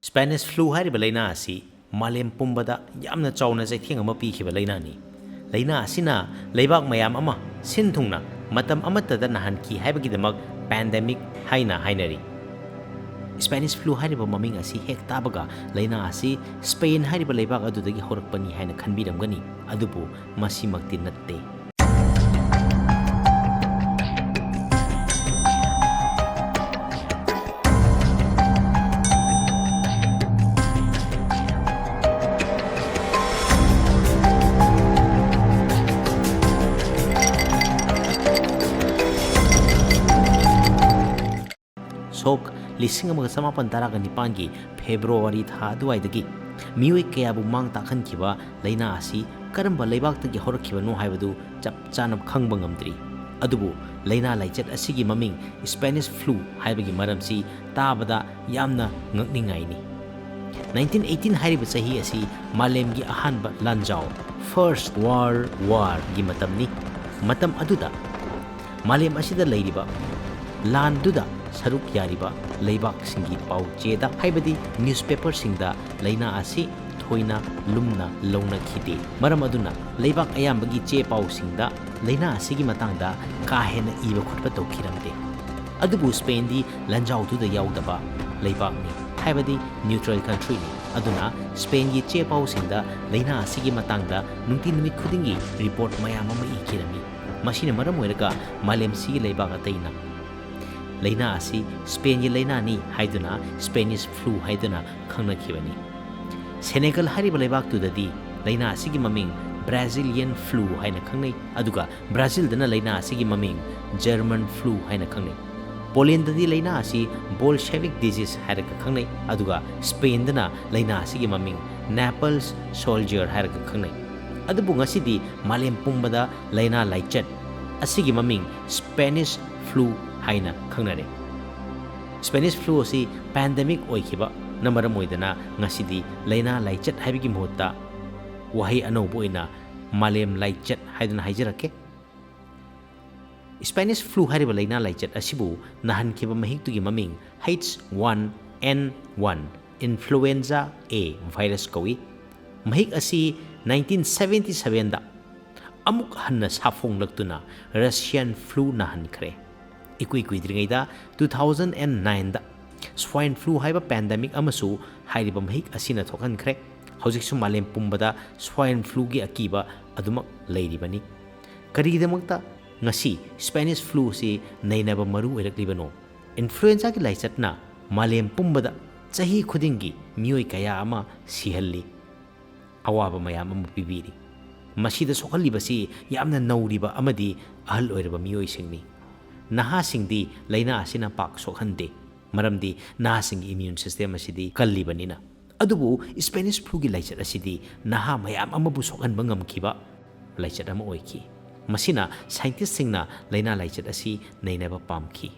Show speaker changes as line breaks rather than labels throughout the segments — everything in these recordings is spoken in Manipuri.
Spanish flu hariba laina asi malem pumbada yamna chawna jaitheng ama pikhiba laina ni laina asina leibak mayam ama sinthungna matam amatada nahanki haibagi pandemic hainari Spanish flu hariba maming asi hek tabaga laina asi Spain hariba leibak adudagi horakpani haina khanbiramgani adubu masimakti natte Sok lising mga samapan taragan ni Pangi February tha duwaidagi miyoy kaya bumang takhan kiba laina asi karamba leibak tagi horakhiba no haibadu chap chanab khangbang amdri adubu laina laichet asigi maming Spanish flu haibagi maramsi tabada yamna ngakningai ni 1918 hariba sahi asi malemgi ahanba lanjao First World War gi matamni matam aduda malem asida leiriba landuda saruk yariba leibak singi pau cheda haibadi newspaper singda laina asi thoina lumna longna khide maram aduna leibak ayambagi che pau singda laina asigi matangda ka hena iba khotpa tawkhiramde adubu Spain di lanjau tu da yaudaba leibak ni haibadi neutral country ni aduna Spain gi che pau singda laina asigi matangda nungti numit khudingi report mayam ama ikirami masina maram oiraga malem sigi leibak ataina laina asi Spain gi laina ni haiduna Spanish flu haiduna khangna khibani Senegal hariba leibak tu dadi laina asi gi maming Brazilian flu haina khangnai aduga Brazil dana laina asi gi maming German flu haina khangnai Poland dadi laina asi Bolshevik disease haira khangnai aduga Spain dana laina asi gi maming Naples soldier haira khangnai adubu ngasidi malem pumbada laina laichat asi gi maming Spanish flu haina khangnare Spanish flu asi pandemic oikiba namaram oidana ngasidi laina laichat haibigi mohutta wahi anobu ina malem laichat haiduna haijarake Spanish flu hariba laina laichat asibu nahan kiba mahiktugi maming H1N1 influenza A virus kawi mahik asi 1977 da amuk hanna safong laktuna Russian flu nahan khre ikui kuidringaida 2009 da swine flu haiba pandemic amasu hairiba mahik asina thokan khre hojiksu malem pumbada swine flu gi akiba aduma leiribani karigidamakta ngasi Spanish flu si nainaba maru eraklibano influenza gi laichatna malem pumbada chahi khudingi miyoi kaya ama sihalli awaba mayam ama pibiri masida sokalibasi yamna nauriba amadi ahal oiraba miyoi singni naha singdi laina asina pak sokhande maramdi naha sing immune system asidi kallibanina adubu Spanish flu gi laichat asidi naha mayam amabu sokhan bangam kiba laichat ama oiki masina scientist singna laina laichat asi nainaba pamki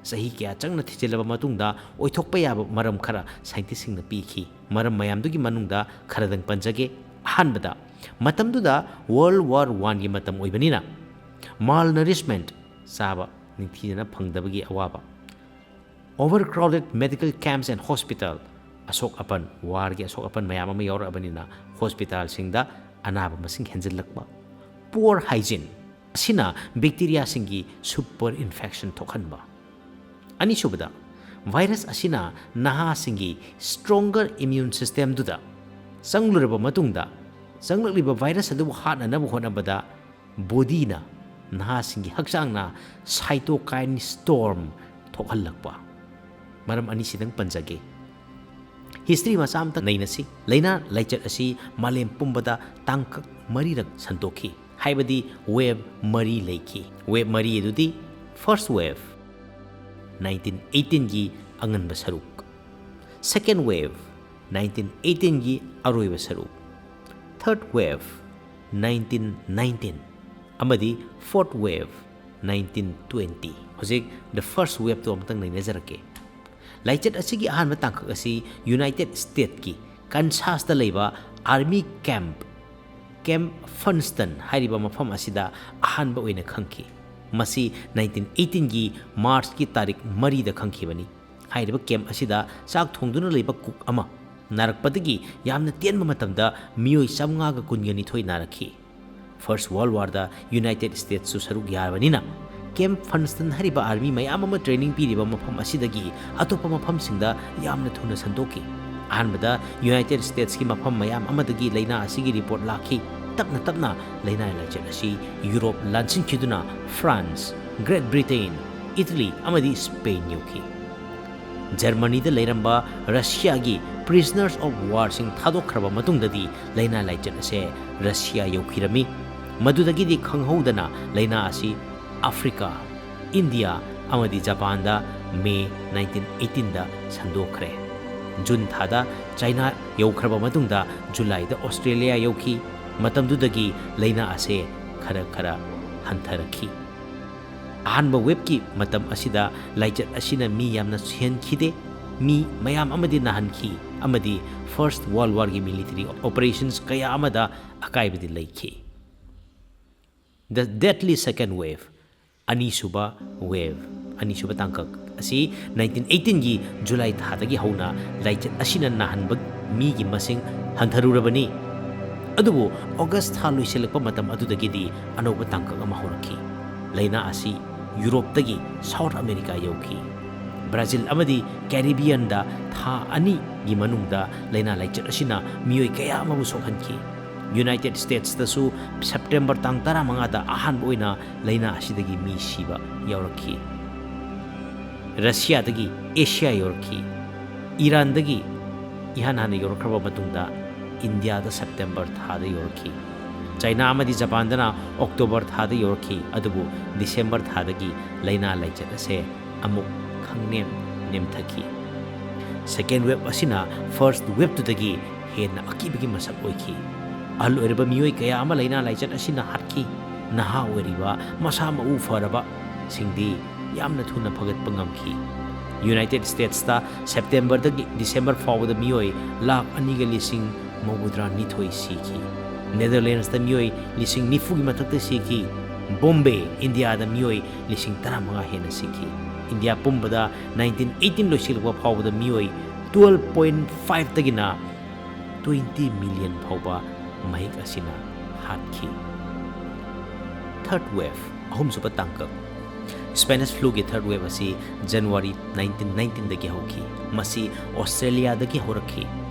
sahi kya changna thijilaba matungda oithokpa yaba maram khara scientist singna pikhi maram mayamdugi manungda kharadang panjage ahanbada matamduda World War I gi matam oibanina malnourishment saba ningthina phangdabagi awaba overcrowded medical camps and hospital asok apan war gi asok apan mayam ama yaura abanina hospital singda anaba masing henjilakba poor hygiene asina bacteria singi super infection thokhanba ani subada virus asina naha singi stronger immune system duda sangluraba matungda sanglakliba virus adu hana nabu honabada body na naha singi hakchangna cytokine storm thokhalakpa maram ani sidang panjage history masamta nainasi laina laichat asi malem pumbada tangkak marirak santokhi haibadi wave mari leiki wave mari edudi first wave 1918 gi anganba saruk second wave 1918 gi aroiba saruk third wave 1919 amadi fourth wave 1920 hojik the first wave to amtang nainazarake laichat asigi ahanba tangkak asi United States ki Kansas da leiba army camp Funston hairiba mafam asida ahanba oina khangki masi 1918 gi March ki tarik mari da khangki bani ꯍꯥꯏꯔꯤꯕ ꯀꯦꯝꯞ ꯑꯁꯤꯗ ꯆꯥꯛ ꯊꯣꯡꯗꯨꯅ ꯂꯩꯕ ꯀꯨꯛ ꯑꯃ ꯅꯥꯔꯛꯄꯗꯒꯤ ꯌꯥꯝꯅ ꯇꯦꯟꯕ ꯃꯇꯝꯗ ꯃꯤꯑꯣꯏ 512 ꯅꯥꯔꯛꯈꯤ꯫ ꯐꯔꯁꯠ ꯋꯥꯔꯜꯗ ꯋꯥꯔꯗ ꯌꯨꯅꯥꯏꯇꯦꯗ ꯁ꯭ꯇꯦꯠꯁꯁꯨ ꯁꯔꯨꯛ ꯌꯥꯔꯕꯅꯤꯅ ꯀꯦꯝꯞ ꯐꯟꯁꯇꯟ ꯍꯥꯏꯔꯤꯕ ꯑꯥꯔꯃꯤ ꯃꯌꯥꯝ ꯑꯃ ꯇ꯭ꯔꯦꯅꯤꯡ ꯄꯤꯔꯤꯕ ꯃꯐꯝ ꯑꯁꯤꯗꯒꯤ ꯑꯇꯣꯞꯄ ꯃꯐꯝꯁꯤꯡꯗ ꯌꯥꯝꯅ ꯊꯨꯅ ꯁꯟꯗꯣꯛꯈꯤ꯫ ꯑꯍꯥꯟꯕꯗ ꯌꯨꯅꯥꯏꯇꯦꯗ ꯁ꯭ꯇꯦꯠꯁꯀꯤ ꯃꯐꯝ ꯃꯌꯥꯝ ꯑꯃꯗꯒꯤ ꯂꯩꯅꯥ ꯑꯁꯤꯒꯤ ꯔꯤꯄꯣꯔꯠ ꯂꯥꯛꯈꯤ꯫ ꯇꯞꯅ ꯇꯞꯅ ꯂꯩꯅꯥ ꯂꯥꯏꯆꯠ ꯑꯁꯤ Europe ꯂꯥꯟꯁꯤꯟꯈꯤꯗꯨꯅ France, great Britain, Italy ꯑꯃꯗꯤ ꯁ꯭ꯄꯦꯟ ꯌꯧꯈꯤ꯫ ꯖꯔꯃꯅꯤꯗ ꯂꯩꯔꯝꯕ ꯔꯁꯤꯌꯥꯒꯤ ꯄ꯭ꯔꯤꯖꯅꯔꯁ ꯑꯣꯐ ꯋꯥꯔꯁꯤꯡ ꯊꯥꯗꯣꯛꯈ꯭ꯔꯕ ꯃꯇꯨꯡꯗꯗꯤ ꯂꯩꯅꯥ ꯂꯥꯏꯆꯠ ꯑꯁꯤ ꯔꯁꯤꯌꯥ ꯌꯧꯈꯤꯔꯝꯃꯤ꯫ ꯃꯗꯨꯗꯒꯤꯗꯤ ꯈꯪꯍꯧꯗꯅ ꯂꯩꯅꯥ ꯑꯁꯤ ꯑꯐ꯭ꯔꯤꯀꯥ, ꯏꯟꯗꯤꯌꯥ ꯑꯃꯗꯤ ꯖꯄꯥꯟꯗ ꯃꯦ 1918ꯗ ꯁꯟꯗꯣꯛꯈ꯭ꯔꯦ꯫ ꯖꯨꯟ ꯊꯥꯗ ꯆꯥꯏꯅꯥ ꯌꯧꯈ꯭ꯔꯕ ꯃꯇꯨꯡꯗ ꯖꯨꯂꯥꯏꯗ ꯑꯣꯁꯇ꯭ꯔꯦꯂꯤꯌꯥ ꯌꯧꯈꯤ꯫ ꯃꯇꯝꯗꯨꯗꯒꯤ ꯂꯩꯅꯥ ꯑꯁꯤ ꯈꯔ ꯍꯟꯊꯔꯛꯈꯤ꯫ ꯑꯍꯥꯟꯕ ꯋꯦꯕꯀꯤ ꯃꯇꯝ ꯑꯁꯤꯗ ꯂꯥꯏꯆꯠ ꯑꯁꯤꯅ ꯃꯤ ꯌꯥꯝꯅ ꯁꯤꯍꯟꯈꯤꯗꯦ꯫ ꯃꯤ ꯃꯌꯥꯝ ꯑꯃꯗꯤ ꯅꯥꯍꯟꯈꯤ ꯑꯃꯗꯤ ꯐꯔꯁꯠ ꯋꯥꯔꯜꯗ ꯋꯥꯔꯒꯤ ꯃꯤꯂꯤꯇꯔꯤ ꯑꯣꯄꯔꯦꯁꯟꯁ ꯀꯌꯥ ꯑꯃꯗ ꯑꯀꯥꯏꯕꯗꯤ ꯂꯩꯈꯤ꯫ ꯗ ꯗꯦꯗꯂꯤ ꯁꯦꯀꯦꯟ ꯋꯦꯚ ꯑꯅꯤꯁꯨꯕ ꯇꯥꯡꯀꯛ ꯑꯁꯤ 1918ꯒꯤ ꯖꯨꯂꯥꯏ ꯊꯥꯗꯒꯤ ꯍꯧꯅ ꯂꯥꯏꯆꯠ ꯑꯁꯤꯅ ꯅꯥꯍꯟꯕ ꯃꯤꯒꯤ ꯃꯁꯤꯡ ꯍꯟꯊꯔꯨꯔꯕꯅꯤ꯫ ꯑꯗꯨꯕꯨ ꯑꯣꯒꯁꯠ ꯊꯥ ꯂꯣꯏꯁꯤꯜꯂꯛꯄ ꯃꯇꯝ ꯑꯗꯨꯗꯒꯤꯗꯤ ꯑꯅꯧꯕ ꯇꯥꯡꯀꯛ ꯑꯃ ꯍꯧꯔꯛꯈꯤ꯫ ꯂꯩꯅꯥ ꯑꯁꯤ ꯌꯨꯔꯣꯞꯇꯒꯤ ꯁꯥꯎꯊ ꯑꯃꯦꯔꯤꯀꯥ ꯌꯧꯈꯤ꯫ ꯕ꯭ꯔꯥꯖꯤꯜ ꯑꯃꯗꯤ ꯀꯦꯔꯤꯕꯤꯌꯟꯗ ꯊꯥ 2ꯒꯤ ꯃꯅꯨꯡꯗ ꯂꯩꯅꯥ ꯂꯥꯏꯆꯠ ꯑꯁꯤꯅ ꯃꯤꯑꯣꯏ ꯀꯌꯥ ꯑꯃꯕꯨ ꯁꯣꯛꯍꯟꯈꯤ꯫ ꯌꯨꯅꯥꯏꯇꯦꯗ ꯁ꯭ꯇꯦꯠꯁꯇꯁꯨ ꯁꯦꯞꯇꯦꯝꯕꯔ ꯇꯥꯡ 15ꯗ ꯑꯍꯥꯟꯕ ꯑꯣꯏꯅ ꯂꯩꯅꯥ ꯑꯁꯤꯗꯒꯤ ꯃꯤ ꯁꯤꯕ ꯌꯥꯎꯔꯛꯈꯤ꯫ ꯔꯁꯤꯌꯥꯗꯒꯤ ꯑꯦꯁꯤꯌꯥ ꯌꯧꯔꯛꯈꯤ꯫ ꯏꯔꯥꯟꯗꯒꯤ ꯏꯍꯥꯟ ꯍꯥꯟꯅ ꯌꯧꯔꯛꯈ꯭ꯔꯕ ꯃꯇꯨꯡꯗ ꯏꯟꯗꯤꯌꯥꯗ ꯁꯦꯞꯇꯦꯝꯕꯔ ꯊꯥꯗ ꯌꯧꯔꯛꯈꯤ꯫ ꯆꯥꯏꯅꯥ ꯑꯃꯗꯤ ꯖꯄꯥꯟꯗꯅ ꯑꯣꯛꯇꯣꯕꯔ ꯊꯥꯗ ꯌꯧꯔꯛꯈꯤ꯫ ꯑꯗꯨꯕꯨ ꯗꯤꯁꯦꯝꯕꯔ ꯊꯥꯗꯒꯤ ꯂꯩꯅꯥ ꯂꯥꯏꯆꯠ ꯑꯁꯤ ꯑꯃꯨꯛ ꯈꯪꯅꯦꯝ ꯅꯦꯝꯊꯈꯤ꯫ ꯁꯦꯀꯦꯟ ꯋꯦꯕ ꯑꯁꯤꯅ ꯐꯔꯁꯠ ꯋꯦꯕꯇꯨꯗꯒꯤ ꯍꯦꯟꯅ ꯑꯀꯤꯕꯒꯤ ꯃꯁꯛ ꯑꯣꯏꯈꯤ꯫ ꯑꯍꯜ ꯑꯣꯏꯔꯕ ꯃꯤꯑꯣꯏ ꯀꯌꯥ ꯑꯃ ꯂꯩꯅꯥ ꯂꯥꯏꯆꯠ ꯑꯁꯤꯅ ꯍꯥꯠꯈꯤ꯫ ꯅꯍꯥ ꯑꯣꯏꯔꯤꯕ ꯃꯁꯥ ꯃꯎ ꯐꯔꯕ ꯁꯤꯡꯗꯤ ꯌꯥꯝꯅ ꯊꯨꯅ ꯐꯒꯠꯄ ꯉꯝꯈꯤ꯫ ꯌꯨꯅꯥꯏꯇꯦꯗ ꯁ꯭ꯇꯦꯠꯁꯇ ꯁꯦꯞꯇꯦꯝꯕꯔꯗꯒꯤ ꯗꯤꯁꯦꯝꯕꯔ ꯐꯥꯎꯕꯗ ꯃꯤꯑꯣꯏ 2,92,000 ꯁꯤꯈꯤ꯫ ꯅꯦꯗꯔꯂꯦꯟड्सꯇ ꯃꯤꯑꯣꯏ 90,000ꯒꯤ ꯃꯊꯛꯇ ꯁꯤꯈꯤ꯫ ꯕꯣꯝꯕꯦ, ꯏꯟꯗꯤꯌꯥꯗ ꯃꯤꯑꯣꯏ 15,000 ꯍꯦꯟꯅ ꯁꯤꯈꯤ꯫ ꯏꯟꯗꯤꯌꯥ ꯄꯨꯝꯕꯗ 1918 ꯂꯣꯏꯁꯤꯜꯂꯛꯄ ꯐꯥꯎꯕꯗ ꯃꯤꯑꯣꯏ 12.5ꯗꯒꯤꯅ 20 ꯃꯤꯂꯤꯌꯟ ꯐꯥꯎꯕ ꯃꯍꯤꯛ ꯑꯁꯤꯅ ꯍꯥꯠꯈꯤ꯫ ꯊꯔꯗ ꯋꯦꯚ ꯑꯍꯨꯝꯁꯨꯕ ꯇꯥꯡꯀꯛ ꯁ꯭ꯄꯦꯅꯤꯁ ꯐ꯭ꯂꯨꯒꯤ ꯊꯔꯗ ꯋꯦꯚ ꯑꯁꯤ ꯖꯅꯋꯥꯔꯤ 1919ꯗꯒꯤ ꯍꯧꯈꯤ꯫ ꯃꯁꯤ ꯑꯣꯁꯇ꯭ꯔꯦꯂꯤꯌꯥꯗꯒꯤ ꯍꯧꯔꯛꯈꯤ꯫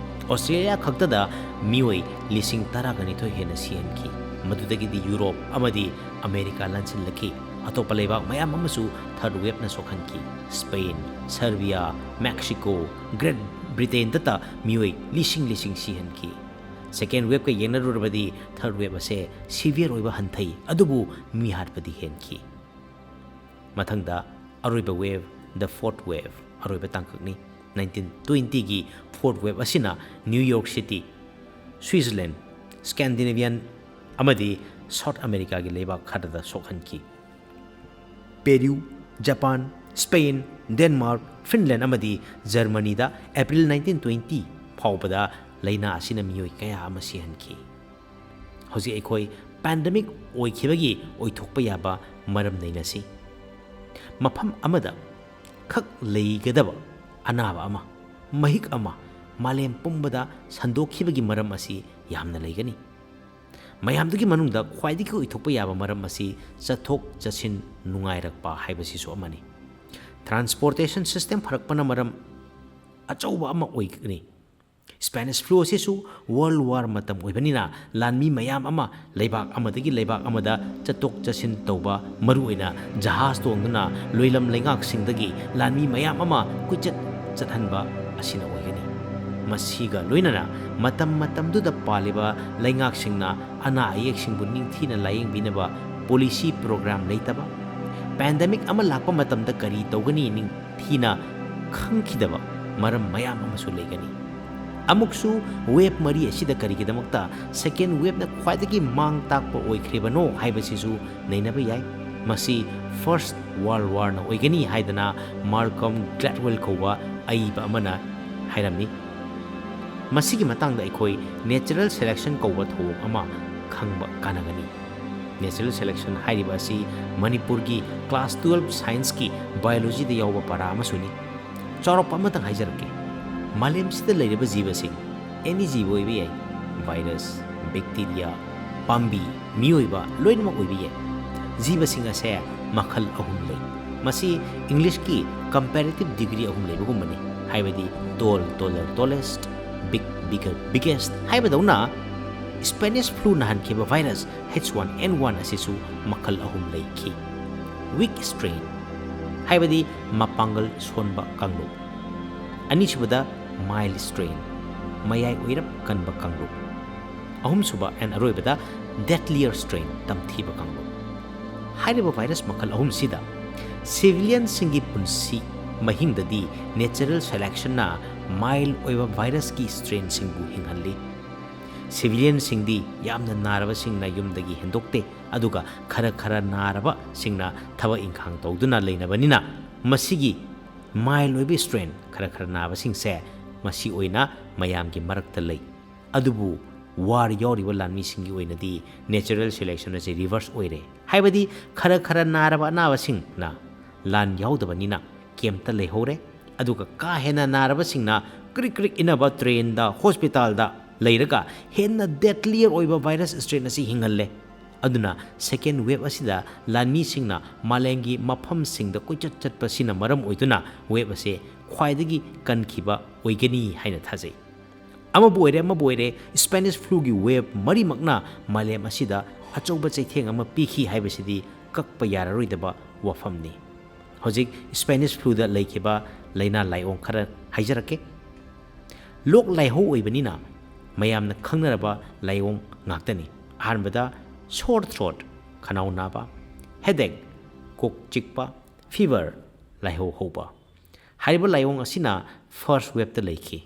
ꯑꯣꯁꯇ꯭ꯔꯦꯂꯤꯌꯥ ꯈꯛꯇꯗ ꯃꯤꯑꯣꯏ 12,000 ꯍꯦꯟꯅ ꯁꯤꯍꯟꯈꯤ꯫ ꯃꯗꯨꯗꯒꯤꯗꯤ ꯌꯨꯔꯣꯞ ꯑꯃꯗꯤ ꯑꯃꯦꯔꯤꯀꯥ ꯂꯥꯟꯁꯤꯜꯂꯛꯈꯤ꯫ ꯑꯇꯣꯞꯄ ꯂꯩꯕꯥꯛ ꯃꯌꯥꯝ ꯑꯃꯁꯨ ꯊꯔꯗ ꯋꯦꯚꯅ ꯁꯣꯛꯍꯟꯈꯤ꯫ ꯁ꯭ꯄꯦꯟ, ꯁꯔꯕꯤꯌꯥ, ꯃꯦꯛꯁꯤꯀꯣ, ꯒ꯭ꯔꯦꯠ ꯕ꯭ꯔꯤꯇꯦꯟꯗꯇ ꯃꯤꯑꯣꯏ 1,000 ꯁꯤꯍꯟꯈꯤ꯫ ꯁꯦꯀꯦꯟ ꯋꯦꯚꯀ ꯌꯦꯡꯅꯔꯨꯔꯕꯗꯤ ꯊꯔꯗ ꯋꯦꯚ ꯑꯁꯤ ꯁꯤꯚꯤꯌꯔ ꯑꯣꯏꯕ ꯍꯟꯊꯩ ꯑꯗꯨꯕꯨ ꯃꯤ ꯍꯥꯠꯄꯗꯤ ꯍꯦꯟꯈꯤ꯫ ꯃꯊꯪꯗ ꯑꯔꯣꯏꯕ ꯋꯦꯚ, ꯗ ꯐꯣꯔꯊ ꯋꯦꯚ ꯑꯔꯣꯏꯕ ꯇꯥꯡꯀꯛꯅꯤ꯫ 1920ꯒꯤ ꯐꯣꯔꯊ ꯋꯦꯚ ꯑꯁꯤꯅ ꯅ꯭ꯌꯨ ꯌꯣꯔꯛ ꯁꯤꯇꯤ, ꯁ꯭ꯋꯤꯖꯔꯂꯦꯟꯗ, ꯁ꯭ꯀꯦꯟꯗꯤꯅꯦꯚꯤꯌꯟ ꯑꯃꯗꯤ ꯁꯥꯎꯊ ꯑꯃꯦꯔꯤꯀꯥꯒꯤ ꯂꯩꯕꯥꯛ ꯈꯔꯗ ꯁꯣꯛꯍꯟꯈꯤ꯫ ꯄꯦꯔꯨ, ꯖꯄꯥꯟ, ꯁ꯭ꯄꯦꯟ, ꯗꯦꯟꯃꯥꯔꯛ, ꯐꯤꯟꯂꯦꯟꯗ ꯑꯃꯗꯤ ꯖꯔꯃꯅꯤꯗ ꯑꯦꯄ꯭ꯔꯤꯜ 1920 ꯐꯥꯎꯕꯗ ꯂꯩꯅꯥ ꯑꯁꯤꯅ ꯃꯤꯑꯣꯏ ꯀꯌꯥ ꯑꯃ ꯁꯤꯍꯟꯈꯤ꯫ ꯍꯧꯖꯤꯛ ꯑꯩꯈꯣꯏ ꯄꯦꯟꯗꯦꯃꯤꯛ ꯑꯣꯏꯈꯤꯕꯒꯤ ꯑꯣꯏꯊꯣꯛꯄ ꯌꯥꯕ ꯃꯔꯝ ꯅꯩꯅꯁꯤ꯫ ꯃꯐꯝ ꯑꯃꯗ ꯈꯛ ꯂꯩꯒꯗꯕ ꯑꯅꯥꯕ ꯑꯃ, ꯃꯍꯤꯛ ꯑꯃ ꯃꯥꯂꯦꯝ ꯄꯨꯝꯕꯗ ꯁꯟꯗꯣꯛꯈꯤꯕꯒꯤ ꯃꯔꯝ ꯑꯁꯤ ꯌꯥꯝꯅ ꯂꯩꯒꯅꯤ꯫ ꯃꯌꯥꯝꯗꯨꯒꯤ ꯃꯅꯨꯡꯗ ꯈ꯭ꯋꯥꯏꯗꯒꯤ ꯑꯣꯏꯊꯣꯛꯄ ꯌꯥꯕ ꯃꯔꯝ ꯑꯁꯤ ꯆꯠꯊꯣꯛ ꯆꯠꯁꯤꯟ ꯅꯨꯡꯉꯥꯏꯔꯛꯄ ꯍꯥꯏꯕꯁꯤꯁꯨ ꯑꯃꯅꯤ꯫ ꯇ꯭ꯔꯥꯟꯁꯄꯣꯔꯇꯦꯁꯟ ꯁꯤꯁꯇꯦꯝ ꯐꯔꯛꯄꯅ ꯃꯔꯝ ꯑꯆꯧꯕ ꯑꯃ ꯑꯣꯏꯒꯅꯤ꯫ ꯁ꯭ꯄꯦꯅꯤꯁ ꯐ꯭ꯂꯨ ꯑꯁꯤꯁꯨ ꯋꯥꯔꯜꯗ ꯋꯥꯔ ꯃꯇꯝ ꯑꯣꯏꯕꯅꯤꯅ ꯂꯥꯟꯃꯤ ꯃꯌꯥꯝ ꯑꯃ ꯂꯩꯕꯥꯛ ꯑꯃꯗꯒꯤ ꯂꯩꯕꯥꯛ ꯑꯃꯗ ꯆꯠꯊꯣꯛ ꯆꯠꯁꯤꯟ ꯇꯧꯕ, ꯃꯔꯨꯑꯣꯏꯅ ꯖꯍꯥꯖ ꯇꯣꯡꯗꯨꯅ ꯂꯣꯏꯂꯝ ꯂꯩꯉꯥꯛꯁꯤꯡꯗꯒꯤ ꯂꯥꯟꯃꯤ ꯃꯌꯥꯝ ꯑꯃ ꯀꯣꯏꯆꯠ ꯆꯠꯍꯟꯕ ꯑꯁꯤꯅ ꯑꯣꯏꯒꯅꯤ꯫ ꯃꯁꯤꯒ ꯂꯣꯏꯅꯅ ꯃꯇꯝꯗꯨꯗ ꯄꯥꯜꯂꯤꯕ ꯂꯩꯉꯥꯛꯁꯤꯡꯅ ꯑꯅꯥ ꯑꯌꯦꯛꯁꯤꯡꯕꯨ ꯅꯤꯡꯊꯤꯅ ꯂꯥꯌꯦꯡꯕꯤꯅꯕ ꯄꯣꯂꯤꯁꯤ ꯄ꯭ꯔꯣꯒ꯭ꯔꯥꯝ ꯂꯩꯇꯕ, ꯄꯦꯟꯗꯦꯃꯤꯛ ꯑꯃ ꯂꯥꯛꯄ ꯃꯇꯝꯗ ꯀꯔꯤ ꯇꯧꯒꯅꯤ ꯅꯤꯡꯊꯤꯅ ꯈꯪꯈꯤꯗꯕ ꯃꯔꯝ ꯃꯌꯥꯝ ꯑꯃꯁꯨ ꯂꯩꯒꯅꯤ꯫ ꯑꯃꯨꯛꯁꯨ ꯋꯦꯕ 3 ꯑꯁꯤꯗ ꯀꯔꯤꯒꯤꯗꯃꯛꯇ ꯁꯦꯀꯦꯟ ꯋꯦꯕꯅ ꯈ꯭ꯋꯥꯏꯗꯒꯤ ꯃꯥꯡ ꯇꯥꯛꯄ ꯑꯣꯏꯈ꯭ꯔꯤꯕꯅꯣ ꯍꯥꯏꯕꯁꯤꯁꯨ ꯅꯩꯅꯕ ꯌꯥꯏ꯫ ꯃꯁꯤ ꯐꯔꯁꯠ ꯋꯥꯔꯜꯗ ꯋꯥꯔꯅ ꯑꯣꯏꯒꯅꯤ ꯍꯥꯏꯗꯅ ꯃꯥꯜꯀꯝ ꯒ꯭ꯂꯦꯗꯋꯦꯜ ꯀꯧꯕ ꯑꯏꯕ ꯑꯃꯅ ꯍꯥꯏꯔꯝꯃꯤ꯫ ꯃꯁꯤꯒꯤ ꯃꯇꯥꯡꯗ ꯑꯩꯈꯣꯏ ꯅꯦꯆꯔꯦꯜ ꯁꯦꯂꯦꯛꯁꯟ ꯀꯧꯕ ꯊꯧꯑꯣꯡ ꯑꯃ ꯈꯪꯕ ꯀꯥꯟꯅꯒꯅꯤ꯫ ꯅꯦꯆꯔꯦꯜ ꯁꯦꯂꯦꯛꯁꯟ ꯍꯥꯏꯔꯤꯕ ꯑꯁꯤ ꯃꯅꯤꯄꯨꯔꯒꯤ ꯀ꯭ꯂꯥꯁ 12 ꯁꯥꯏꯟꯁꯀꯤ ꯕꯥꯏꯑꯣꯂꯣꯖꯤꯗ ꯌꯥꯎꯕ ꯄꯥꯔꯥ ꯑꯃꯁꯨꯅꯤ꯫ ꯆꯥꯎꯔꯛꯄ ꯑꯃꯇꯪ ꯍꯥꯏꯖꯔꯛꯀꯦ ꯃꯥꯂꯦꯝꯁꯤꯗ ꯂꯩꯔꯤꯕ ꯖꯤꯕꯁꯤꯡ ꯑꯦꯅꯤ ꯖꯤꯕ ꯑꯣꯏꯕ ꯌꯥꯏ ꯚꯥꯏꯔꯁ ꯕꯦꯛꯇꯤꯔꯤꯌꯥ ꯄꯥꯝꯕꯤ ꯃꯤꯑꯣꯏꯕ ꯂꯣꯏꯅꯃꯛ ꯑꯣꯏꯕ ꯌꯥꯏ ꯖꯤꯕꯁꯤꯡ ꯑꯁꯦ ꯃꯈꯜ ꯑꯍꯨꯝ ꯂꯩ ꯃꯁꯤ ꯏꯪꯂꯤꯁꯀꯤ ꯀꯝꯄꯦꯔꯦꯇꯤቭ ꯗꯤꯒ꯭ꯔꯤ ꯑꯍꯨꯝ ꯂꯩꯕꯒꯨꯝꯕꯅꯤ ꯍꯥꯏꯕꯗꯤ tall taller tallest big bigger biggest ꯍꯥꯏꯕꯗꯧꯅ ꯁ꯭ꯄꯦꯅꯤꯁ ꯐ꯭ꯂꯨ ꯅꯍꯟꯈꯤꯕ ꯚꯥꯏꯔꯁ H1N1 ꯑꯁꯤꯁꯨ ꯃꯈꯜ ꯑꯍꯨꯝ ꯂꯩꯈꯤ ꯋꯤꯛ ꯁ꯭ꯇ꯭ꯔꯦꯟ ꯍꯥꯏꯕꯗꯤ ꯃꯄꯥꯡꯒꯜ ꯁꯣꯟꯕ ꯀꯥꯡꯂꯨꯞ ꯑꯅꯤꯁꯨꯕꯗ ꯃꯥꯏꯜ ꯁ꯭ꯇ꯭ꯔꯦꯟ ꯃꯌꯥꯏ ꯑꯣꯏꯔꯞ ꯀꯟꯕ ꯀꯥꯡꯂꯨꯞ ꯑꯍꯨꯝꯁꯨꯕ ꯑꯔꯣꯏꯕꯗ ꯗꯦꯠꯂꯤꯌꯔ ꯁ꯭ꯇ꯭ꯔꯦꯟ ꯇꯝꯊꯤꯕ ꯀꯥꯡꯂꯨꯞ ꯍꯥꯏꯔꯤꯕ ꯚꯥꯏꯔꯁ ꯃꯈꯜ ꯑꯍꯨꯝꯁꯤꯗ ꯁꯤꯚꯤꯂꯤꯌꯟꯁꯤꯡꯒꯤ ꯄꯨꯟꯁꯤ ꯃꯍꯤꯡꯗꯗꯤ ꯅꯦꯆꯔꯦꯜ ꯁꯦꯂꯦꯛꯁꯟꯅ ꯃꯥꯏꯜ ꯑꯣꯏꯕ ꯚꯥꯏꯔꯁꯀꯤ ꯁ꯭ꯇ꯭ꯔꯦꯟꯁꯤꯡꯕꯨ ꯍꯤꯡꯍꯜꯂꯤ ꯁꯤꯚꯤꯂꯤꯌꯟꯁꯤꯡꯗꯤ ꯌꯥꯝꯅ ꯅꯥꯔꯕꯁꯤꯡꯅ ꯌꯨꯝꯗꯒꯤ ꯍꯦꯟꯗꯣꯛꯇꯦ ꯑꯗꯨꯒ ꯈꯔ ꯅꯥꯔꯕꯁꯤꯡꯅ ꯊꯕꯛ ꯏꯪꯈꯥꯡ ꯇꯧꯗꯨꯅ ꯂꯩꯅꯕꯅꯤꯅ ꯃꯁꯤꯒꯤ ꯃꯥꯏꯜ ꯑꯣꯏꯕ ꯁ꯭ꯇ꯭ꯔꯦꯟ ꯈꯔ ꯅꯥꯕꯁꯤꯡꯁꯦ ꯃꯁꯤ ꯑꯣꯏꯅ ꯃꯌꯥꯝꯒꯤ ꯃꯔꯛꯇ ꯂꯩ ꯑꯗꯨꯕꯨ ꯋꯥꯔ ꯌꯥꯎꯔꯤꯕ ꯂꯥꯟꯃꯤꯁꯤꯡꯒꯤ ꯑꯣꯏꯅꯗꯤ ꯅꯦꯆꯔꯦꯜ ꯁꯦꯂꯦꯛꯁꯟ ꯑꯁꯤ ꯔꯤꯚꯔꯁ ꯑꯣꯏꯔꯦ ꯍꯥꯏꯕꯗꯤ ꯈꯔ ꯅꯥꯔꯕ ꯑꯅꯥꯕꯁꯤꯡꯅ ꯂꯥꯟ ꯌꯥꯎꯗꯕꯅꯤꯅ ꯀꯦꯝꯞꯇ ꯂꯩꯍꯧꯔꯦ ꯑꯗꯨꯒ ꯀꯥ ꯍꯦꯟꯅ ꯅꯥꯔꯕꯁꯤꯡꯅ ꯀ꯭ꯔꯤꯛ ꯏꯟꯅꯕ ꯇ꯭ꯔꯦꯟꯗ ꯍꯣꯁꯄꯤꯇꯥꯜꯗ ꯂꯩꯔꯒ ꯍꯦꯟꯅ ꯗꯦꯠꯂꯤꯌꯔ ꯑꯣꯏꯕ ꯚꯥꯏꯔꯁ ꯁ꯭ꯇ꯭ꯔꯦꯟ ꯑꯁꯤ ꯍꯤꯡꯍꯜꯂꯦ ꯑꯗꯨꯅ ꯁꯦꯀꯦꯟ ꯋꯦꯕ ꯑꯁꯤꯗ ꯂꯥꯟꯃꯤꯁꯤꯡꯅ ꯃꯥꯂꯦꯝꯒꯤ ꯃꯐꯝꯁꯤꯡꯗ ꯀꯣꯏꯆꯠ ꯆꯠꯄꯁꯤꯅ ꯃꯔꯝ ꯑꯣꯏꯗꯨꯅ ꯋꯦꯕ ꯑꯁꯤ ꯈ꯭ꯋꯥꯏꯗꯒꯤ ꯀꯟꯈꯤꯕ ꯑꯣꯏꯒꯅꯤ ꯍꯥꯏꯅ ꯊꯥꯖꯩ ꯑꯃꯕꯨ ꯑꯣꯏꯔꯦ ꯁ꯭ꯄꯦꯅꯤꯁ ꯐ꯭ꯂꯨꯒꯤ ꯋꯦꯕ ꯃꯔꯤꯃꯛꯅ ꯃꯥꯂꯦꯝ ꯑꯁꯤꯗ ꯑꯆꯧꯕ ꯆꯩꯊꯦꯡ ꯑꯃ ꯄꯤꯈꯤ ꯍꯥꯏꯕꯁꯤꯗꯤ ꯀꯛꯄ ꯌꯥꯔꯔꯣꯏꯗꯕ ꯋꯥꯐꯝꯅꯤ ꯍꯧꯖꯤꯛ ꯁ꯭ꯄꯦꯅꯤꯁ ꯐ꯭ꯂꯨꯗ ꯂꯩꯈꯤꯕ ꯂꯩꯅꯥ ꯂꯥꯏꯑꯣꯡ ꯈꯔ ꯍꯥꯏꯖꯔꯛꯀꯦ ꯂꯣꯛ ꯂꯥꯏꯍꯧ ꯑꯣꯏꯕꯅꯤꯅ ꯃꯌꯥꯝꯅ ꯈꯪꯅꯔꯕ ꯂꯥꯏꯑꯣꯡ ꯉꯥꯛꯇꯅꯤ ꯑꯍꯥꯟꯕꯗ ꯁꯣꯔ ꯊ꯭ꯔꯣꯠ ꯈꯅꯥꯎ ꯅꯥꯕ ꯍꯦꯗꯦꯛ ꯀꯣꯛ ꯆꯤꯛꯄ ꯐꯤꯚꯔ ꯂꯥꯏꯍꯧ ꯍꯧꯕ ꯍꯥꯏꯔꯤꯕ ꯂꯥꯏꯑꯣꯡ ꯑꯁꯤꯅ ꯐꯥꯔꯁꯠ ꯋꯦꯕꯇ ꯂꯩꯈꯤ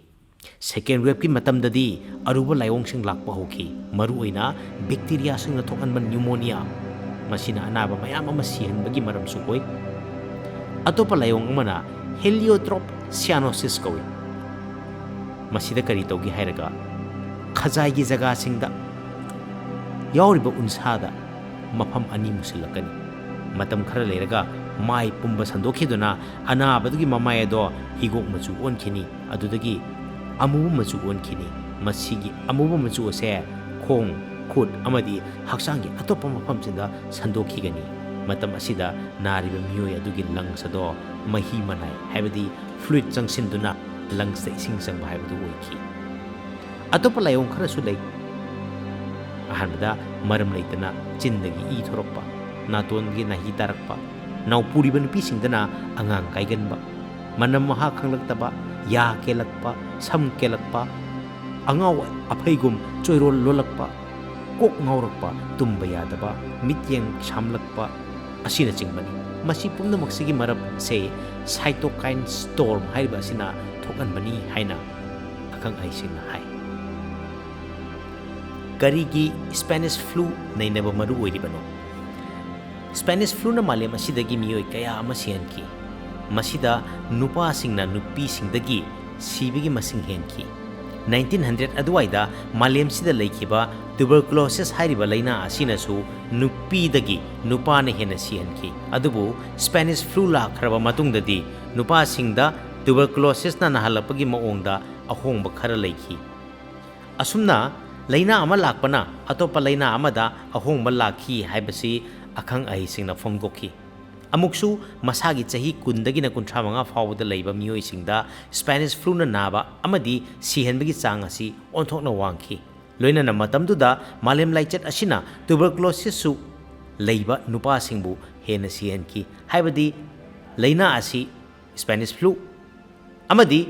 ꯁꯦꯀꯦꯟ ꯋꯦꯕꯀꯤ ꯃꯇꯝꯗꯗꯤ ꯑꯔꯨꯕ ꯂꯥꯏꯑꯣꯡꯁꯤꯡ ꯂꯥꯛꯄ ꯍꯧꯈꯤ ꯃꯔꯨꯑꯣꯏꯅ ꯕꯦꯛꯇꯤꯔꯤꯌꯥꯁꯤꯡꯅ ꯊꯣꯛꯍꯟꯕ ꯅ꯭ꯌꯨꯃꯣꯅꯤꯌꯥ ꯃꯁꯤꯅ ꯑꯅꯥꯕ ꯃꯌꯥꯝ ꯑꯃ ꯁꯤꯍꯟꯕꯒꯤ ꯃꯔꯝꯁꯨ ꯑꯣꯏ ꯑꯇꯣꯞꯄ ꯂꯥꯏꯑꯣꯡ ꯑꯃꯅ ꯍꯦꯂꯤꯌꯣꯇ꯭ꯔꯣꯞ ꯁꯤꯌꯥꯅꯣꯁꯤꯁ ꯀꯧꯏ ꯃꯁꯤꯗ ꯀꯔꯤ ꯇꯧꯒꯦ ꯍꯥꯏꯔꯒ ꯈꯖꯥꯏꯒꯤ ꯖꯒꯥꯁꯤꯡꯗ ꯌꯥꯎꯔꯤꯕ ꯎꯟꯁꯥꯗ ꯃꯐꯝ ꯑꯅꯤ ꯃꯨꯁꯤꯜꯂꯛꯀꯅꯤ ꯃꯇꯝ ꯈꯔ ꯂꯩꯔꯒ ꯃꯥꯏ ꯄꯨꯝꯕ ꯁꯟꯗꯣꯛꯈꯤꯗꯨꯅ ꯑꯅꯥꯕꯗꯨꯒꯤ ꯃꯃꯥꯏ ꯑꯗꯣ ꯍꯤꯒꯣꯛ ꯃꯆꯨ ꯑꯣꯟꯈꯤꯅꯤ ꯑꯗꯨꯗꯒꯤ ꯑꯃꯨꯕ ꯃꯆꯨ ꯑꯣꯟꯈꯤꯅꯤ ꯃꯁꯤꯒꯤ ꯑꯃꯨꯕ ꯃꯆꯨ ꯑꯁꯦ ꯈꯣꯡ ꯈꯨꯠ ꯑꯃꯗꯤ ꯍꯛꯆꯥꯡꯒꯤ ꯑꯇꯣꯞꯄ ꯃꯐꯝꯁꯤꯡꯗ ꯁꯟꯗꯣꯛꯈꯤꯒꯅꯤ ꯃꯇꯝ ꯑꯁꯤꯗ ꯅꯥꯔꯤꯕ ꯃꯤꯑꯣꯏ ꯑꯗꯨꯒꯤ ꯂꯪꯁ ꯑꯗꯣ ꯃꯍꯤ ꯃꯅꯥꯏ ꯍꯥꯏꯕꯗꯤ ꯐ꯭ꯂꯨꯏꯗ ꯆꯪꯁꯤꯟꯗꯨꯅ ꯂꯪꯁꯇ ꯏꯁꯤꯡ ꯆꯪꯕ ꯍꯥꯏꯕꯗꯨ ꯑꯣꯏꯈꯤ ꯑꯇꯣꯞꯄ ꯂꯥꯏꯑꯣꯡ ꯈꯔꯁꯨ ꯂꯩ ꯑꯍꯥꯟꯕꯗ ꯃꯔꯝ ꯂꯩꯇꯅ ꯆꯤꯟꯗꯒꯤ ꯏ ꯊꯣꯔꯛꯄ ꯅꯥꯇꯣꯟꯒꯤ ꯅꯥꯍꯤ ꯇꯥꯔꯛꯄ ꯅꯥꯎꯄꯨꯔꯤꯕ ꯅꯨꯄꯤꯁꯤꯡꯗꯅ ꯑꯉꯥꯡ ꯀꯥꯏꯒꯟꯕ ꯃꯅꯝ ꯃꯍꯥ ꯈꯪꯂꯛꯇꯕ ꯌꯥ ꯀꯦꯜꯂꯛꯄ ꯁꯝ ꯀꯦꯜꯂꯛꯄ ꯑꯉꯥꯎ ꯑꯐꯩꯒꯨꯝ ꯆꯣꯏꯔꯣꯜ ꯂꯣꯜꯂꯛꯄ ꯀꯣꯛ ꯉꯥꯎꯔꯛꯄ ꯇꯨꯝꯕ ꯌꯥꯗꯕ ꯃꯤꯠꯌꯦꯡ ꯁꯥꯝꯂꯛꯄ ꯑꯁꯤꯅꯆꯤꯡꯕꯅꯤ ꯃꯁꯤ ꯄꯨꯝꯅꯃꯛꯁꯤꯒꯤ ꯃꯔꯝꯁꯦ ꯁꯥꯏꯇꯣꯀꯥꯏꯟ ꯁ꯭ꯇꯣꯔꯝ ꯍꯥꯏꯔꯤꯕ ꯑꯁꯤꯅ ꯊꯣꯛꯍꯟꯕꯅꯤ ꯍꯥꯏꯅ ꯑꯈꯪ ꯑꯍꯩꯁꯤꯡꯅ ꯍꯥꯏ ꯀꯔꯤꯒꯤ ꯁ꯭ꯄꯦꯅꯤꯁ ꯐ꯭ꯂꯨ ꯅꯩꯅꯕ ꯃꯔꯨ ꯑꯣꯏꯔꯤꯕꯅꯣ ꯁ꯭ꯄꯦꯅꯤꯁ ꯐ꯭ꯂꯨꯅ ꯃꯥꯂꯦꯝ ꯑꯁꯤꯗꯒꯤ ꯃꯤꯑꯣꯏ ꯀꯌꯥ ꯑꯃ ꯁꯤꯍꯟꯈꯤ ꯃꯁꯤꯗ ꯅꯨꯄꯥꯁꯤꯡꯅ ꯅꯨꯄꯤꯁꯤꯡꯗꯒꯤ ꯁꯤꯕꯒꯤ ꯃꯁꯤꯡ ꯍꯦꯟꯈꯤ 1900 ꯑꯗꯨꯋꯥꯏꯗ ꯃꯥꯂꯦꯝꯁꯤꯗ ꯂꯩꯈꯤꯕ ꯇꯨꯕꯔꯀꯨꯂꯣꯁꯤꯁ ꯍꯥꯏꯔꯤꯕ ꯂꯩꯅꯥ ꯑꯁꯤꯅꯁꯨ ꯅꯨꯄꯤꯗꯒꯤ ꯅꯨꯄꯥꯅ ꯍꯦꯟꯅ ꯁꯤꯍꯟꯈꯤ ꯑꯗꯨꯕꯨ ꯁ꯭ꯄꯦꯅꯤꯁ ꯐ꯭ꯂꯨ ꯂꯥꯛꯈ꯭ꯔꯕ ꯃꯇꯨꯡꯗꯗꯤ ꯅꯨꯄꯥꯁꯤꯡꯗ ꯇꯨꯕꯔꯀꯨꯂꯣꯁꯤꯁꯅ ꯅꯥꯍꯜꯂꯛꯄꯒꯤ ꯃꯑꯣꯡꯗ ꯑꯍꯣꯡꯕ ꯈꯔ ꯂꯩꯈꯤ ꯑꯁꯨꯝꯅ ꯂꯩꯅꯥ ꯑꯃ ꯂꯥꯛꯄꯅ ꯑꯇꯣꯞꯄ ꯂꯩꯅꯥ ꯑꯃꯗ ꯑꯍꯣꯡꯕ ꯂꯥꯛꯈꯤ ꯍꯥꯏꯕꯁꯤ ꯑꯈꯪ ꯑꯍꯩꯁꯤꯡꯅ ꯐꯣꯡꯗꯣꯛꯈꯤ ꯑꯃꯨꯛꯁꯨ ꯃꯁꯥꯒꯤ ꯆꯍꯤ 10ꯗꯒꯤꯅ 35 ꯐꯥꯎꯕꯗ ꯂꯩꯕ ꯃꯤꯑꯣꯏꯁꯤꯡꯗ ꯁ꯭ꯄꯦꯅꯤꯁ ꯐ꯭ꯂꯨꯅ ꯅꯥꯕ ꯑꯃꯗꯤ ꯁꯤꯍꯟꯕꯒꯤ ꯆꯥꯡ ꯑꯁꯤ ꯑꯣꯟꯊꯣꯛꯅ ꯋꯥꯡꯈꯤ ꯂꯣꯏꯅꯅ ꯃꯇꯝꯗꯨꯗ ꯃꯥꯂꯦꯝ ꯂꯥꯏꯆꯠ ꯑꯁꯤꯅ ꯇꯨꯕꯔꯀꯨꯂꯣꯁꯤꯁꯁꯨ ꯂꯩꯕ ꯅꯨꯄꯥꯁꯤꯡꯕꯨ ꯍꯦꯟꯅ ꯁꯤꯍꯟꯈꯤ ꯍꯥꯏꯕꯗꯤ ꯂꯩꯅꯥ ꯑꯁꯤ ꯁ꯭ꯄꯦꯅꯤꯁ ꯐ꯭ꯂꯨ ꯑꯃꯗꯤ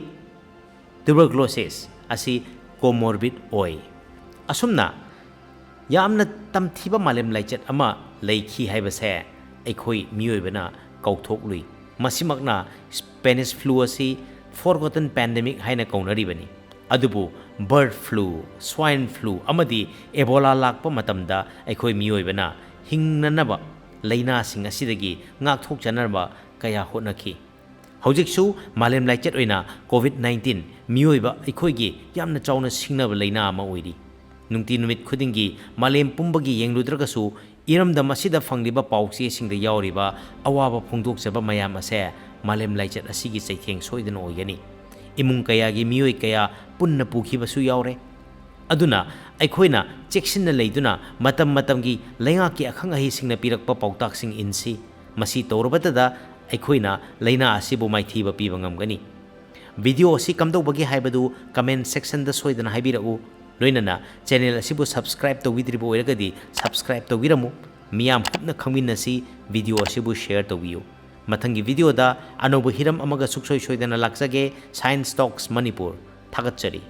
ꯇꯨꯕꯔꯀꯨꯂꯣꯁꯤꯁ ꯑꯁꯤ ꯀꯣꯃꯣꯔꯕꯤꯠ ꯑꯣꯏ ꯑꯁꯨꯝꯅ ꯌꯥꯝꯅ ꯇꯝꯊꯤꯕ ꯃꯥꯂꯦꯝ ꯂꯥꯏꯆꯠ ꯑꯃ ꯂꯩꯈꯤ ꯍꯥꯏꯕꯁꯦ ꯑꯩꯈꯣꯏ ꯃꯤꯑꯣꯏꯕꯅ ꯀꯧꯊꯣꯛꯂꯨꯏ ꯃꯁꯤꯃꯛꯅ ꯁ꯭ꯄꯦꯅꯤꯁ ꯐ꯭ꯂꯨ ꯑꯁꯤ ꯐꯣꯔꯒꯣꯇꯟ ꯄꯦꯟꯗꯦꯃꯤꯛ ꯍꯥꯏꯅ ꯀꯧꯅꯔꯤꯕꯅꯤ ꯑꯗꯨꯕꯨ ꯕꯔꯗ ꯐ꯭ꯂꯨ ꯁ꯭ꯋꯥꯏꯟ ꯐ꯭ꯂꯨ ꯑꯃꯗꯤ ꯑꯦꯕꯣꯂꯥ ꯂꯥꯛꯄ ꯃꯇꯝꯗ ꯑꯩꯈꯣꯏ ꯃꯤꯑꯣꯏꯕꯅ ꯍꯤꯡꯅꯅꯕ ꯂꯩꯅꯥꯁꯤꯡ ꯑꯁꯤꯗꯒꯤ ꯉꯥꯛꯊꯣꯛꯆꯅꯕ ꯀꯌꯥ ꯍꯣꯠꯅꯈꯤ ꯍꯧꯖꯤꯛꯁꯨ ꯃꯥꯂꯦꯝ ꯂꯥꯏꯆꯠ ꯑꯣꯏꯅ COVID-19 ꯃꯤꯑꯣꯏꯕ ꯑꯩꯈꯣꯏꯒꯤ ꯌꯥꯝꯅ ꯆꯥꯎꯅ ꯁꯤꯡꯅꯕ ꯂꯩꯅꯥ ꯑꯃ ꯑꯣꯏꯔꯤ ꯅꯨꯡꯇꯤ ꯅꯨꯃꯤꯠ ꯈꯨꯗꯤꯡꯒꯤ ꯃꯥꯂꯦꯝ ꯄꯨꯝꯕꯒꯤ ꯌꯦꯡꯂꯨꯗ꯭ꯔꯒꯁꯨ ꯏꯔꯝꯗꯝ ꯑꯁꯤꯗ ꯐꯪꯂꯤꯕ ꯄꯥꯎꯆꯦꯁꯤꯡꯗ ꯌꯥꯎꯔꯤꯕ ꯑꯋꯥꯕ ꯐꯣꯡꯗꯣꯛꯆꯕ ꯃꯌꯥꯝ ꯑꯁꯦ ꯃꯥꯂꯦꯝ ꯂꯥꯏꯆꯠ ꯑꯁꯤꯒꯤ ꯆꯩꯊꯦꯡ ꯁꯣꯏꯗꯅ ꯑꯣꯏꯒꯅꯤ ꯏꯃꯨꯡ ꯀꯌꯥꯒꯤ ꯃꯤꯑꯣꯏ ꯀꯌꯥ ꯄꯨꯟꯅ ꯄꯨꯈꯤꯕꯁꯨ ꯌꯥꯎꯔꯦ ꯑꯗꯨꯅ ꯑꯩꯈꯣꯏꯅ ꯆꯦꯛꯁꯤꯟꯅ ꯂꯩꯗꯨꯅ ꯃꯇꯝ ꯃꯇꯝꯒꯤ ꯂꯩꯉꯥꯛꯀꯤ ꯑꯈꯪ ꯑꯍꯩꯁꯤꯡꯅ ꯄꯤꯔꯛꯄ ꯄꯥꯎꯇꯥꯛꯁꯤꯡ ꯏꯟꯁꯤ ꯃꯁꯤ ꯇꯧꯔꯕꯇꯗ ꯑꯩꯈꯣꯏꯅ ꯂꯩꯅꯥ ꯑꯁꯤꯕꯨ ꯃꯥꯏꯊꯤꯕ ꯄꯤꯕ ꯉꯝꯒꯅꯤ ꯚꯤꯗꯤꯑꯣ ꯑꯁꯤ ꯀꯝꯗꯧꯕꯒꯦ ꯍꯥꯏꯕꯗꯨ ꯀꯃꯦꯟ ꯁꯦꯛꯁꯟꯗ ꯁꯣꯏꯗꯅ ꯍꯥꯏꯕꯤꯔꯛꯎ ꯂꯣꯏꯅꯅ ꯆꯦꯅꯦꯜ ꯑꯁꯤꯕꯨ ꯁꯕꯁꯀ꯭ꯔꯥꯏꯕ ꯇꯧꯕꯤꯗ꯭ꯔꯤꯕ ꯑꯣꯏꯔꯒꯗꯤ ꯁꯕꯁꯀ꯭ꯔꯥꯏꯕ ꯇꯧꯕꯤꯔꯝꯃꯨ ꯃꯤꯌꯥꯝ ꯄꯨꯟꯅ ꯈꯪꯃꯤꯟꯅꯁꯤ ꯚꯤꯗꯤꯑꯣ ꯑꯁꯤꯕꯨ ꯁꯦꯌꯔ ꯇꯧꯕꯤꯌꯨ ꯃꯊꯪꯒꯤ ꯚꯤꯗꯤꯑꯣꯗ ꯑꯅꯧꯕ ꯍꯤꯔꯝ ꯑꯃꯒ ꯁꯨꯡꯁꯣꯏ ꯁꯣꯏꯗꯅ ꯂꯥꯛꯆꯒꯦ ꯁꯥꯏꯟꯁ ꯇꯣꯛꯁ ꯃꯅꯤꯄꯨꯔ ꯊꯥꯒꯠꯆꯔꯤ